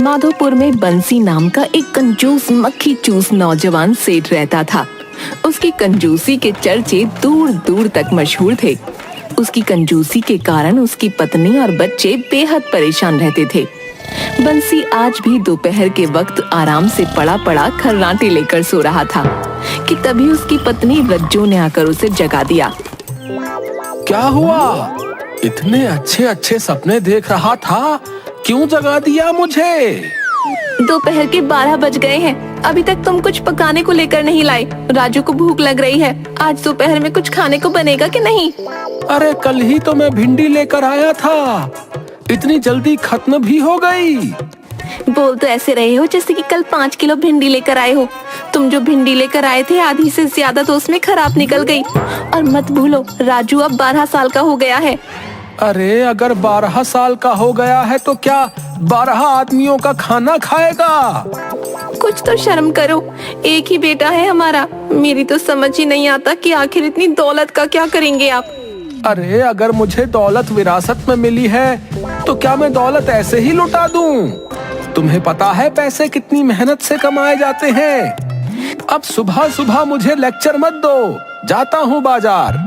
माधोपुर में बंसी नाम का एक कंजूस मक्खी चूस नौजवान सेठ रहता था। उसकी कंजूसी के चर्चे दूर दूर तक मशहूर थे। उसकी कंजूसी के कारण उसकी पत्नी और बच्चे बेहद परेशान रहते थे। बंसी आज भी दोपहर के वक्त आराम से पड़ा पड़ा खर्राटे लेकर सो रहा था कि तभी उसकी पत्नी रज्जो ने आकर उसे जगा दिया। क्या हुआ? इतने अच्छे अच्छे सपने देख रहा था, क्यों जगा दिया मुझे? दोपहर के 12 बज गए हैं, अभी तक तुम कुछ पकाने को लेकर नहीं लाए। राजू को भूख लग रही है, आज दोपहर में कुछ खाने को बनेगा कि नहीं? अरे कल ही तो मैं भिंडी लेकर आया था, इतनी जल्दी खत्म भी हो गई। बोल तो ऐसे रहे हो जैसे कि कल 5 किलो भिंडी लेकर आए हो। तुम जो भिंडी लेकर आए थे आधी से ज्यादा तो उसमें खराब निकल गई। और मत भूलो राजू अब 12 साल का हो गया है। अरे अगर 12 साल का हो गया है तो क्या 12 आदमियों का खाना खाएगा? कुछ तो शर्म करो, एक ही बेटा है हमारा। मेरी तो समझ ही नहीं आता कि आखिर इतनी दौलत का क्या करेंगे आप। अरे अगर मुझे दौलत विरासत में मिली है तो क्या मैं दौलत ऐसे ही लुटा दूं? तुम्हें पता है पैसे कितनी मेहनत से कमाए जाते हैं। अब सुबह सुबह मुझे लेक्चर मत दो, जाता हूँ बाजार।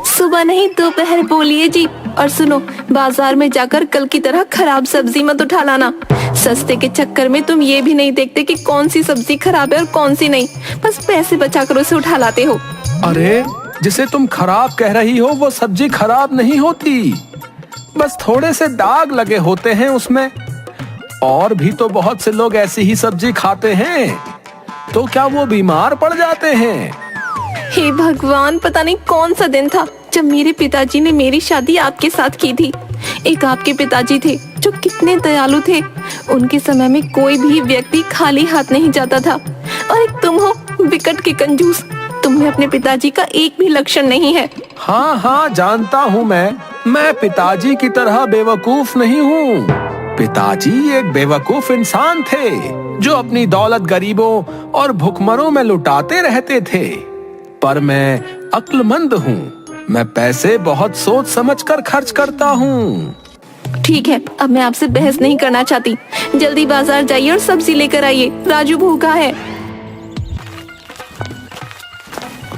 सुबह नहीं दोपहर बोलिए जी। और सुनो, बाजार में जाकर कल की तरह खराब सब्जी मत उठा लाना। सस्ते के चक्कर में तुम ये भी नहीं देखते कि कौन सी सब्जी खराब है और कौन सी नहीं, बस पैसे बचाकर उसे उठा लाते हो। अरे जिसे तुम खराब कह रही हो वो सब्जी खराब नहीं होती, बस थोड़े से दाग लगे होते हैं उसमें। और भी तो बहुत से लोग ऐसी ही सब्जी खाते हैं, तो क्या वो बीमार पड़ जाते हैं? हे भगवान, पता नहीं कौन सा दिन था जब मेरे पिताजी ने मेरी शादी आपके साथ की थी। एक आपके पिताजी थे जो कितने दयालु थे। उनके समय में कोई भी व्यक्ति खाली हाथ नहीं जाता था। और एक तुम हो विकट के कंजूस। तुम्हें अपने पिताजी का एक भी लक्षण नहीं है। हाँ हाँ जानता हूँ मैं पिताजी की तरह बेवकूफ नहीं हूँ। पिताजी एक बेवकूफ इंसान थे जो अपनी दौलत गरीबों और भुखमरों में लुटाते रहते थे। पर मैं अक्लमंद हूँ, मैं पैसे बहुत सोच समझकर खर्च करता हूँ। ठीक है, अब मैं आपसे बहस नहीं करना चाहती। जल्दी बाजार जाइए और सब्जी लेकर आइए, राजू भूखा है।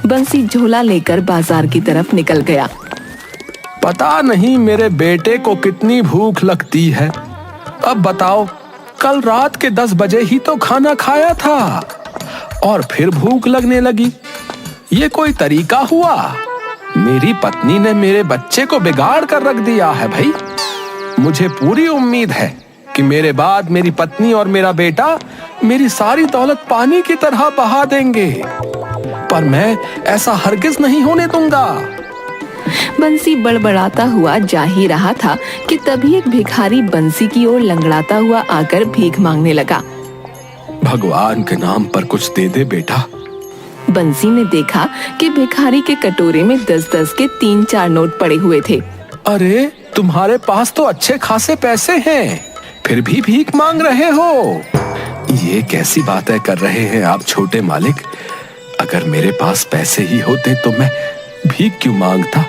बंसी झोला लेकर बाजार की तरफ निकल गया। पता नहीं मेरे बेटे को कितनी भूख लगती है। अब बताओ, कल रात के 10 बजे ही तो खाना खाया था और फिर भूख लगने लगी। ये कोई तरीका हुआ? मेरी पत्नी ने मेरे बच्चे को बिगाड़ कर रख दिया है भाई। मुझे पूरी उम्मीद है कि मेरे बाद मेरी पत्नी और मेरा बेटा मेरी सारी दौलत पानी की तरह बहा देंगे, पर मैं ऐसा हरगिज नहीं होने दूंगा। बंसी बड़बड़ाता हुआ जा ही रहा था कि तभी एक भिखारी बंसी की ओर लंगड़ाता हुआ आकर भीख मांगने लगा। भगवान के नाम पर कुछ दे दे बेटा। बंसी ने देखा कि भिखारी के कटोरे में 10-10 के 3-4 नोट पड़े हुए थे। अरे तुम्हारे पास तो अच्छे खासे पैसे हैं, फिर भी भीख मांग रहे हो। ये कैसी बातें कर रहे हैं आप छोटे मालिक? अगर मेरे पास पैसे ही होते तो मैं भीख क्यों मांगता?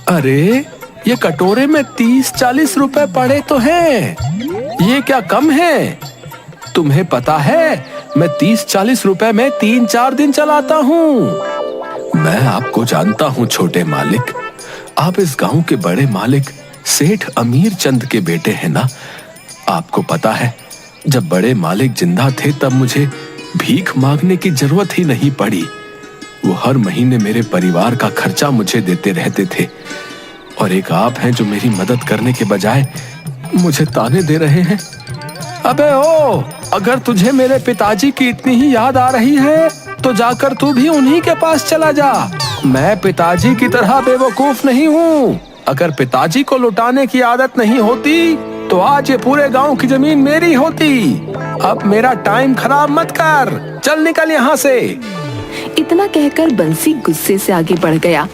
अरे ये कटोरे में 30-40 रुपए पड़े तो हैं, ये क्या कम है? तुम्हें पता है मैं 30-40 रुपए में 3-4 दिन चलाता हूँ। मैं आपको जानता हूँ छोटे मालिक, आप इस गांव के बड़े मालिक सेठ अमीर चंद के बेटे हैं ना। आपको पता है जब बड़े मालिक जिंदा थे तब मुझे भीख मांगने की जरूरत ही नहीं पड़ी। वो हर महीने मेरे परिवार का खर्चा मुझे देते रहते थे, और एक आप हैं जो मेरी मदद करने के बजाय मुझे ताने दे रहे हैं। अबे ओ, अगर तुझे मेरे पिताजी की इतनी ही याद आ रही है तो जाकर तू भी उन्हीं के पास चला जा। मैं पिताजी की तरह बेवकूफ नहीं हूँ। अगर पिताजी को लुटाने की आदत नहीं होती तो आज ये पूरे गांव की जमीन मेरी होती। अब मेरा टाइम खराब मत कर, चल निकल यहाँ से। इतना कहकर बंसी गुस्से से आगे बढ़ गया।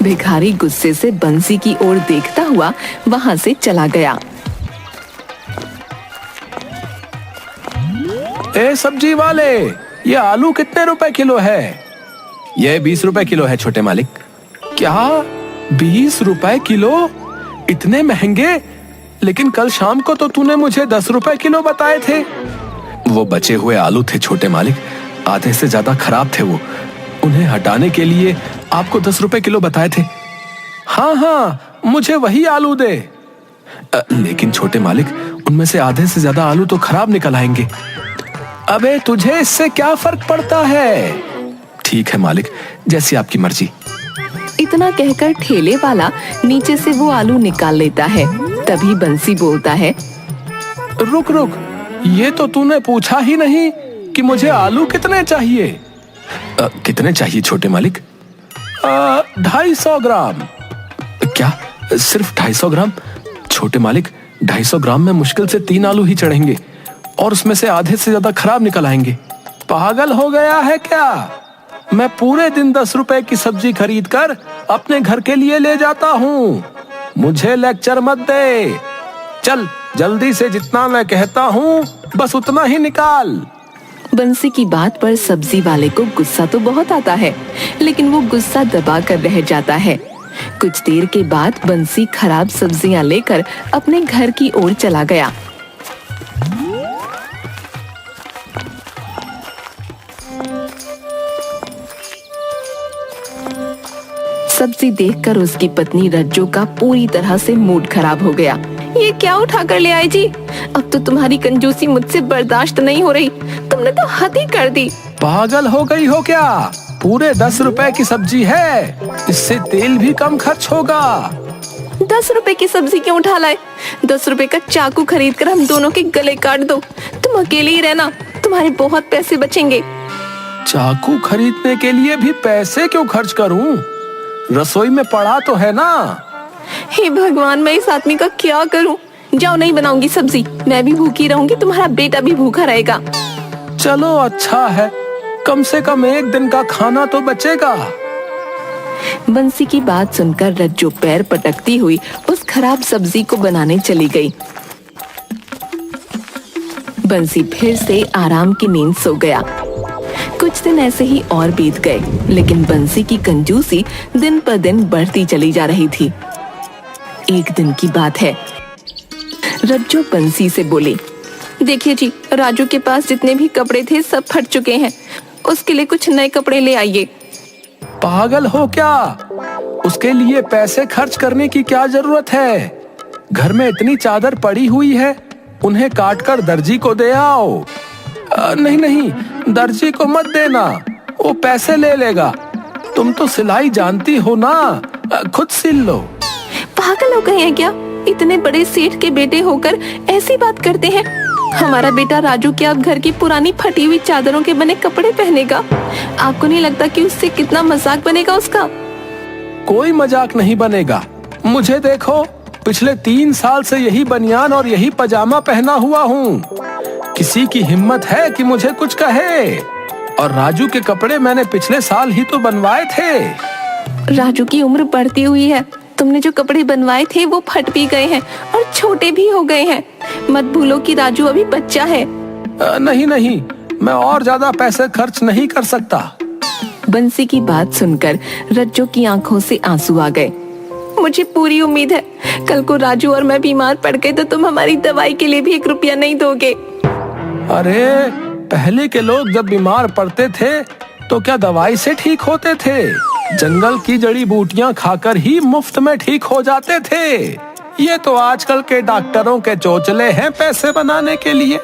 भिखारी गुस्से से बंसी की ओर देखता हुआ वहां से चला गया। ए सब्जी वाले, ये आलू कितने रुपए किलो है? ये 20 रुपए किलो है छोटे मालिक। क्या 20 रुपए किलो? इतने महंगे? लेकिन कल शाम को तो तूने मुझे 10 रुपए किलो बताए थे। वो बचे हुए आलू थे छोटे मालिक, आधे से ज्यादा खराब थे वो। उन्हें हटाने के लिए आपको 10 रुपए किलो बताए थे। हाँ हाँ, मुझे वही आलू दे। लेकिन छोटे मालिक, उनमें से आधे से ज्यादा आलू तो खराब निकल आएंगे। अबे तुझे इससे क्या फर्क पड़ता है? ठीक है मालिक, जैसी आपकी मर्जी। इतना कहकर ठेले वाला नीचे से वो आलू निकाल लेता है। तभी बंसी बोलता है, रुक रुक, ये तो तूने पूछा ही नहीं कि मुझे आलू कितने चाहिए। कितने चाहिए छोटे मालिक? 250 ग्राम। क्या, सिर्फ 250 ग्राम? छोटे मालिक, 250 ग्राम में मुश्किल से 3 आलू ही चढ़ेंगे और उसमें से आधे से ज्यादा खराब निकल आएंगे। पागल हो गया है क्या? मैं पूरे दिन 10 रुपए की सब्जी खरीद कर अपने घर के लिए ले जाता हूँ। मुझे लेक्चर मत दे। चल जल्दी से, जितना मैं कहता हूँ बस उतना ही निकाल। बंसी की बात पर सब्जी वाले को गुस्सा तो बहुत आता है, लेकिन वो गुस्सा दबा कर रह जाता है। कुछ देर के बाद बंसी खराब सब्जियां लेकर अपने घर की ओर चला गया। सब्जी देखकर उसकी पत्नी रज्जो का पूरी तरह से मूड खराब हो गया। ये क्या उठा कर ले आई जी? अब तो तुम्हारी कंजूसी मुझसे बर्दाश्त नहीं हो रही। तुमने तो हद ही कर दी। पागल हो गई हो क्या? पूरे 10 रुपए की सब्जी है, इससे तेल भी कम खर्च होगा। 10 रुपए की सब्जी क्यों उठा लाए? 10 रुपए का चाकू खरीद कर हम दोनों के गले काट दो। तुम अकेले ही रहना, तुम्हारे बहुत पैसे बचेंगे। चाकू खरीदने के लिए भी पैसे क्यों खर्च करूं? रसोई में पड़ा तो है ना। हे भगवान, मैं इस आदमी का क्या करूं? जाओ, नहीं बनाऊंगी सब्जी। मैं भी भूखी रहूंगी, तुम्हारा बेटा भी भूखा रहेगा। चलो अच्छा है, कम से कम एक दिन का खाना तो बचेगा। बंसी की बात सुनकर रज्जो पैर पटकती हुई उस खराब सब्जी को बनाने चली गई। बंसी फिर से आराम की नींद सो गया। कुछ दिन ऐसे ही और बीत गए, लेकिन बंसी की कंजूसी दिन पर दिन बढ़ती चली जा रही थी। एक दिन की बात है, रज्जो बंसी से बोली, देखिए जी, राजू के पास जितने भी कपड़े थे सब फट चुके हैं। उसके लिए कुछ नए कपड़े ले आइए। पागल हो क्या? उसके लिए पैसे खर्च करने की क्या जरूरत है? घर में इतनी चादर पड़ी हुई है, उन्हें काट कर दर्जी को दे आओ। नहीं नहीं, दर्जी को मत देना, वो पैसे ले लेगा। तुम तो सिलाई जानती हो ना, खुद सिल लो। पागल हो गए हैं क्या? इतने बड़े सेठ के बेटे होकर ऐसी बात करते हैं। हमारा बेटा राजू क्या घर की पुरानी फटी हुई चादरों के बने कपड़े पहनेगा? आपको नहीं लगता कि उससे कितना मजाक बनेगा उसका? कोई मजाक नहीं बनेगा। मुझे देखो, पिछले 3 साल से यही बनियान और यही पजामा पहना हुआ हूँ। किसी की हिम्मत है कि मुझे कुछ कहे? और राजू के कपड़े मैंने पिछले साल ही तो बनवाए थे। राजू की उम्र बढ़ती हुई है। तुमने जो कपड़े बनवाए थे वो फट भी गए हैं और छोटे भी हो गए हैं। मत भूलो कि राजू अभी बच्चा है। नहीं नहीं, मैं और ज्यादा पैसे खर्च नहीं कर सकता। बंसी की बात सुनकर रज्जो की आंखों से आंसू आ गए। मुझे पूरी उम्मीद है, कल को राजू और मैं बीमार पड़ गए तो तुम हमारी दवाई के लिए भी 1 रुपया नहीं दोगे। अरे, पहले के लोग जब बीमार पड़ते थे तो क्या दवाई से ठीक होते थे? जंगल की जड़ी बूटियां खाकर ही मुफ्त में ठीक हो जाते थे। ये तो आजकल के डॉक्टरों के चोचले हैं पैसे बनाने के लिए।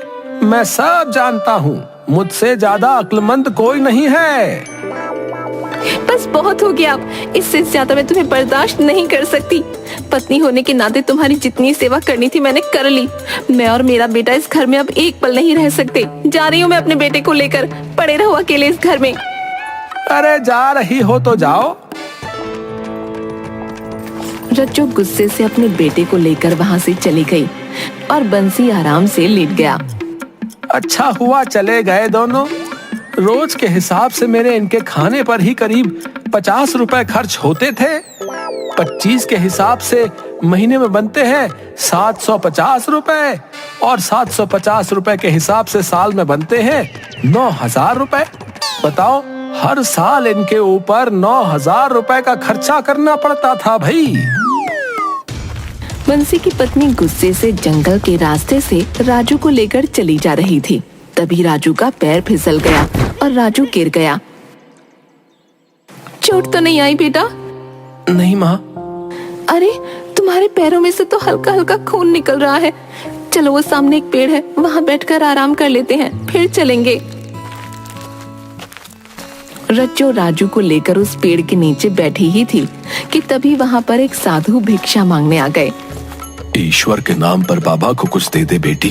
मैं सब जानता हूँ, मुझसे ज्यादा अक्लमंद कोई नहीं है। बस बहुत हो गया, इससे ज्यादा मैं तुम्हें बर्दाश्त नहीं कर सकती। पत्नी होने के नाते तुम्हारी जितनी सेवा करनी थी मैंने कर ली। मैं और मेरा बेटा इस घर में अब एक पल नहीं रह सकते। जा रही हूँ मैं अपने बेटे को लेकर। पड़े रहो अकेले इस घर में। अरे जा रही हो तो जाओ। रज्जो गुस्से से अपने बेटे को लेकर वहाँ से चली गई और बंसी आराम से लेट गया। अच्छा हुआ चले गए दोनों। रोज के हिसाब से मेरे इनके खाने पर ही करीब 50 रुपए खर्च होते थे। 25 के हिसाब से महीने में बनते हैं 750 रुपए और 750 रुपए के हिसाब से साल में बनते हैं 9,000 रुपए। बताओ, हर साल इनके ऊपर 9,000 रुपए का खर्चा करना पड़ता था भाई। बंसी की पत्नी गुस्से से जंगल के रास्ते से राजू को लेकर चली जा रही थी। तभी राजू का पैर फिसल गया और राजू गिर गया। चोट तो नहीं आई बेटा? नहीं माँ। अरे तुम्हारे पैरों में से तो हल्का हल्का खून निकल रहा है। चलो वो सामने एक पेड़ है, वहां बैठकर आराम कर लेते हैं, फिर चलेंगे। रज्जो राजू को लेकर उस पेड़ के नीचे बैठी ही थी कि तभी वहां पर एक साधु भिक्षा मांगने आ गए। ईश्वर के नाम पर बाबा को कुछ दे दे बेटी।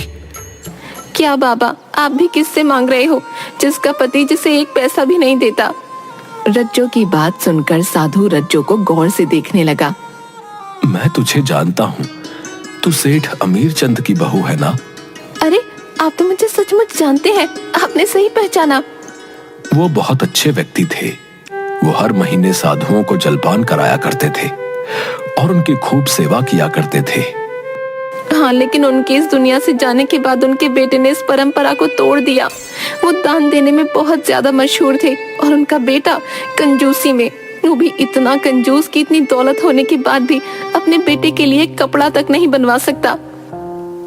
क्या बाबा, आप भी किससे मांग रहे हो जिसका पति जिसे एक पैसा भी नहीं देता? रज्जो की बात सुनकर साधु रज्जो को गौर से देखने लगा। मैं तुझे जानता हूँ, तू सेठ अमीर चंद की बहू है ना? अरे आप तो मुझे सचमुच जानते हैं, आपने सही पहचाना। वो बहुत अच्छे व्यक्ति थे। वो हर महीने साधुओं को जलपान कराया करते थे और उनकी खूब सेवा किया करते थे। हाँ, लेकिन उनके इस दुनिया से जाने के बाद उनके बेटे ने इस परंपरा को तोड़ दिया। वो दान देने में बहुत ज्यादा मशहूर थे और उनका बेटा कंजूसी में, वो भी इतना कंजूस कि इतनी दौलत होने के बाद भी अपने बेटे के लिए कपड़ा तक नहीं बनवा सकता।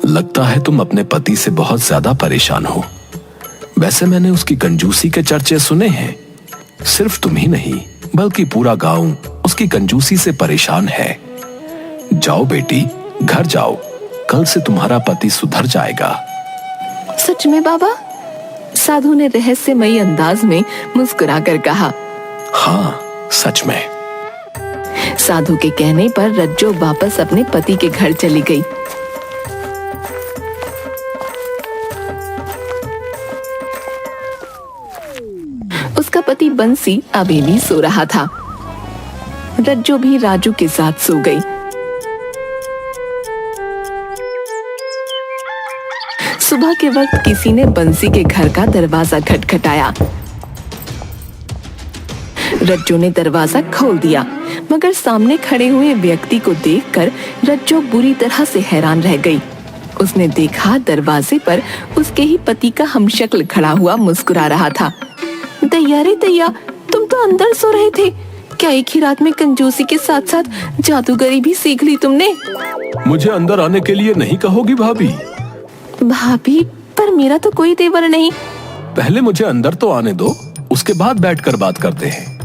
लगता है तुम अपने पति से बहुत ज्यादा परेशान हो। वैसे मैंने उसकी कंजूसी के चर्चे सुने हैं। सिर्फ तुम ही नहीं बल्कि पूरा गांव उसकी कंजूसी से परेशान है। जाओ बेटी, घर जाओ, कल से तुम्हारा पति सुधर जाएगा। सच में बाबा? साधु ने रहस्यमयी अंदाज में मुस्कुराकर कहा। हाँ, सच में। साधु के कहने पर रज्जो वापस अपने पति के घर चली गई। उसका पति बंसी अभी भी सो रहा था। रज्जो भी राजू के साथ सो गई। सुबह के वक्त किसी ने बंसी के घर का दरवाजा खटखटाया। रज्जो ने दरवाजा खोल दिया, मगर सामने खड़े हुए व्यक्ति को देखकर रज्जो बुरी तरह से हैरान रह गई। उसने देखा दरवाजे पर उसके ही पति का हमशक्ल खड़ा हुआ मुस्कुरा रहा था। दैया रे दैया, तुम तो अंदर सो रहे थे। क्या एक ही रात में कंजूसी के साथ साथ जादूगरी भी सीख ली तुमने? मुझे अंदर आने के लिए नहीं कहोगी भाभी? भाभी, पर मेरा तो कोई तेवर नहीं। पहले मुझे अंदर तो आने दो, उसके बाद बैठकर बात करते हैं।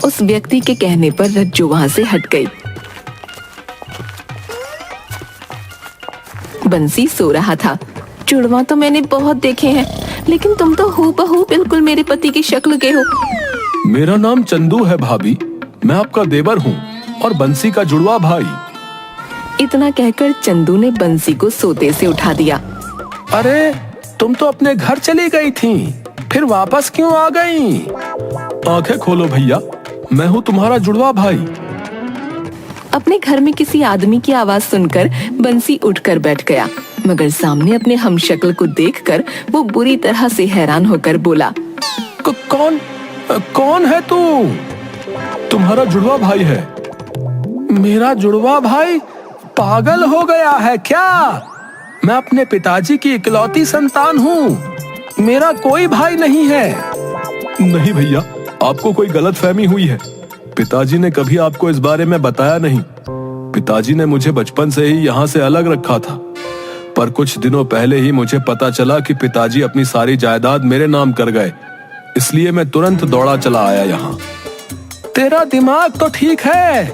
उस व्यक्ति के कहने पर रज्जो वहां से हट गई। बंसी सो रहा था। जुड़वा तो मैंने बहुत देखे हैं, लेकिन तुम तो हूबहू बिल्कुल मेरे पति की शक्ल के हो। मेरा नाम चंदू है भाभी, मैं आपका देवर हूँ और बंसी का जुड़वा भाई। इतना कहकर चंदू ने बंसी को सोते से उठा दिया। अरे तुम तो अपने घर चली गई थी, फिर वापस क्यों आ गई? आंखें खोलो भैया, मैं हूँ तुम्हारा जुड़वा भाई। अपने घर में किसी आदमी की आवाज सुनकर बंसी उठकर बैठ गया, मगर सामने अपने हमशक्ल को देखकर वो बुरी तरह से हैरान होकर बोला। कौन है तू? तुम्हारा जुड़वा भाई है। मेरा जुड़वा भाई पागल हो गया है क्या? मैं अपने पिताजी की इकलौती संतान हूँ, मेरा कोई भाई नहीं है। नहीं भैया, आपको कोई गलतफहमी हुई है। पिताजी ने कभी आपको इस बारे में बताया नहीं। पिताजी ने मुझे बचपन से ही यहाँ से अलग रखा था, पर कुछ दिनों पहले ही मुझे पता चला कि पिताजी अपनी सारी जायदाद मेरे नाम कर गए, इसलिए मैं तुरंत दौड़ा चला आया यहाँ। तेरा दिमाग तो ठीक है।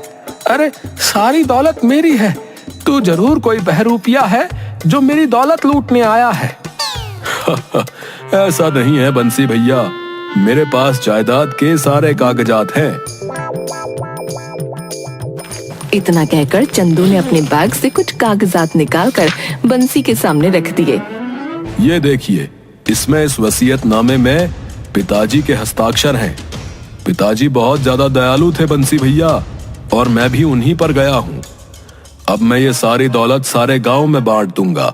अरे सारी दौलत मेरी है, तू जरूर कोई बहरूपिया है जो मेरी दौलत लूटने आया है। ऐसा नहीं है बंसी भैया, मेरे पास जायदाद के सारे कागजात हैं। इतना कहकर चंदू ने अपने बैग से कुछ कागजात निकालकर बंसी के सामने रख दिए। ये देखिए, इसमें इस वसीयतनामे में पिताजी के हस्ताक्षर हैं। पिताजी बहुत ज्यादा दयालु थे बंसी भैया, और मैं भी उन्हीं पर गया हूँ। अब मैं ये सारी दौलत सारे गांव में बांट दूंगा।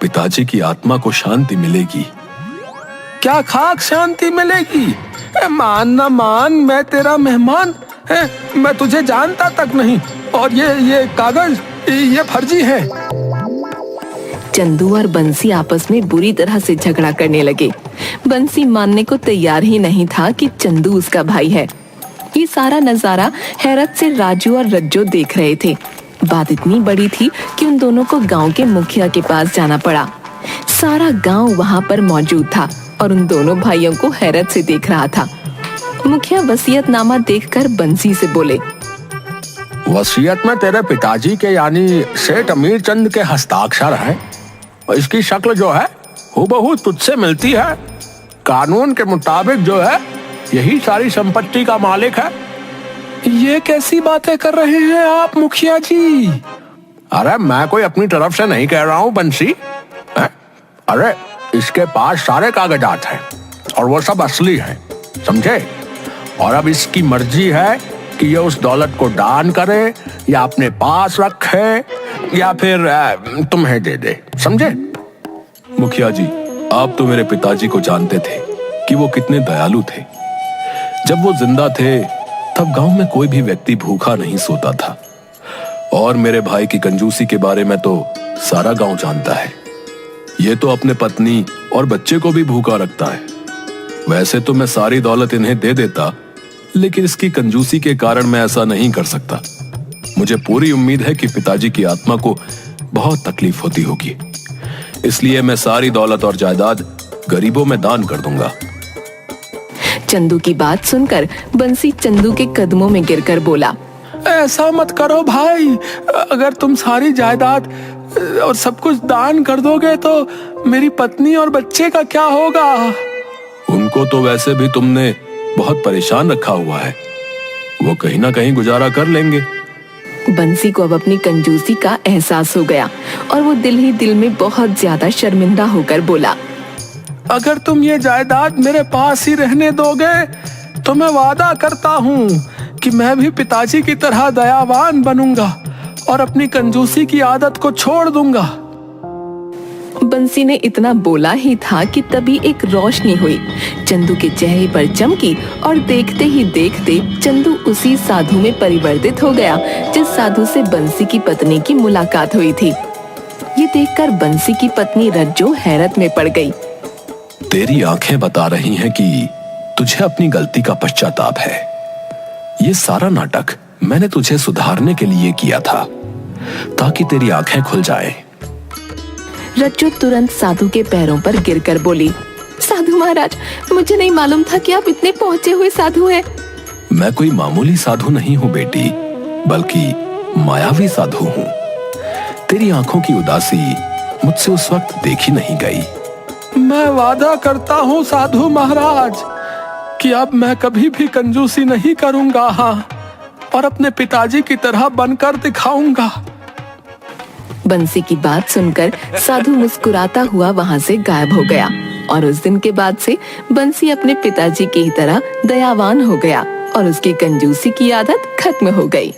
पिताजी की आत्मा को शांति मिलेगी। क्या खाक शांति मिलेगी? मान ना मान, मैं तेरा मेहमान, मैं तुझे जानता तक नहीं, और ये कागज ये फर्जी है। चंदू और बंसी आपस में बुरी तरह से झगड़ा करने लगे। बंसी मानने को तैयार ही नहीं था कि चंदू उसका भाई है। ये सारा नजारा हैरत से राजू और रज्जो देख रहे थे। बात इतनी बड़ी थी कि उन दोनों को गांव के मुखिया के पास जाना पड़ा। सारा गांव वहां पर मौजूद था और उन दोनों भाइयों को हैरत से देख रहा था। मुखिया वसीयतनामा देखकर बंसी से बोले, वसीयत में तेरे पिताजी के यानी सेठ अमीर चंद के हस्ताक्षर हैं। इसकी शक्ल जो है हूबहू तुझसे मिलती है। कानून के मुताबिक जो है यही सारी संपत्ति का मालिक है। ये कैसी बातें कर रहे हैं आप मुखिया जी? अरे मैं कोई अपनी तरफ से नहीं कह रहा हूँ बंसी। अरे इसके पास सारे कागजात हैं और वो सब असली हैं, समझे? और अब इसकी मर्जी है कि ये उस दौलत को दान करे या अपने पास रखे या फिर तुम्हें दे दे, समझे? मुखिया जी, आप तो मेरे पिताजी को जानते थे कि वो कितने दयालु थे। जब वो जिंदा थे तब गांव में कोई भी व्यक्ति भूखा नहीं सोता था। और मेरे भाई की कंजूसी के बारे में तो सारा गांव जानता है। ये तो अपने पत्नी और बच्चे को भी भूखा रखता है। वैसे तो मैं सारी दौलत इन्हें दे देता, लेकिन इसकी कंजूसी के कारण मैं ऐसा नहीं कर सकता। मुझे पूरी उम्मीद है कि पिताजी की आत्मा को बहुत तकलीफ होती होगी, इसलिए मैं सारी दौलत और जायदाद गरीबों में दान कर दूंगा। चंदू की बात सुनकर बंसी चंदू के कदमों में गिरकर बोला, ऐसा मत करो भाई। अगर तुम सारी जायदाद और सब कुछ दान कर दोगे तो मेरी पत्नी और बच्चे का क्या होगा? उनको तो वैसे भी तुमने बहुत परेशान रखा हुआ है, वो कहीं ना कहीं गुजारा कर लेंगे। बंसी को अब अपनी कंजूसी का एहसास हो गया और वो दिल ही दिल में बहुत ज्यादा शर्मिंदा होकर बोला, अगर तुम ये जायदाद मेरे पास ही रहने दोगे तो मैं वादा करता हूँ कि मैं भी पिताजी की तरह दयावान बनूंगा और अपनी कंजूसी की आदत को छोड़ दूंगा। बंसी ने इतना बोला ही था कि तभी एक रोशनी हुई, चंदू के चेहरे पर चमकी और देखते ही देखते चंदू उसी साधु में परिवर्तित हो गया जिस साधु से बंसी की पत्नी की मुलाकात हुई थी। ये देखकर बंसी की पत्नी रज्जो हैरत में पड़ गई। तेरी आंखें बता रही हैं कि तुझे अपनी गलती का पश्चाताप है। ये सारा नाटक मैंने तुझे सुधारने के लिए किया था ताकि तेरी आंखें खुल जाएं। रज्जो तुरंत साधु के पैरों पर गिरकर बोली, साधु महाराज, मुझे नहीं मालूम था कि आप इतने पहुंचे हुए साधु हैं। मैं कोई मामूली साधु नहीं हूँ बेटी, बल्कि मायावी साधु हूँ। तेरी आंखों की उदासी मुझसे उस वक्त देखी नहीं गई। मैं वादा करता हूँ साधु महाराज कि अब मैं कभी भी कंजूसी नहीं करूंगा, हाँ, और अपने पिताजी की तरह बनकर दिखाऊंगा। बंसी की बात सुनकर साधु मुस्कुराता हुआ वहां से गायब हो गया और उस दिन के बाद से बंसी अपने पिताजी की तरह दयावान हो गया और उसकी कंजूसी की आदत खत्म हो गई।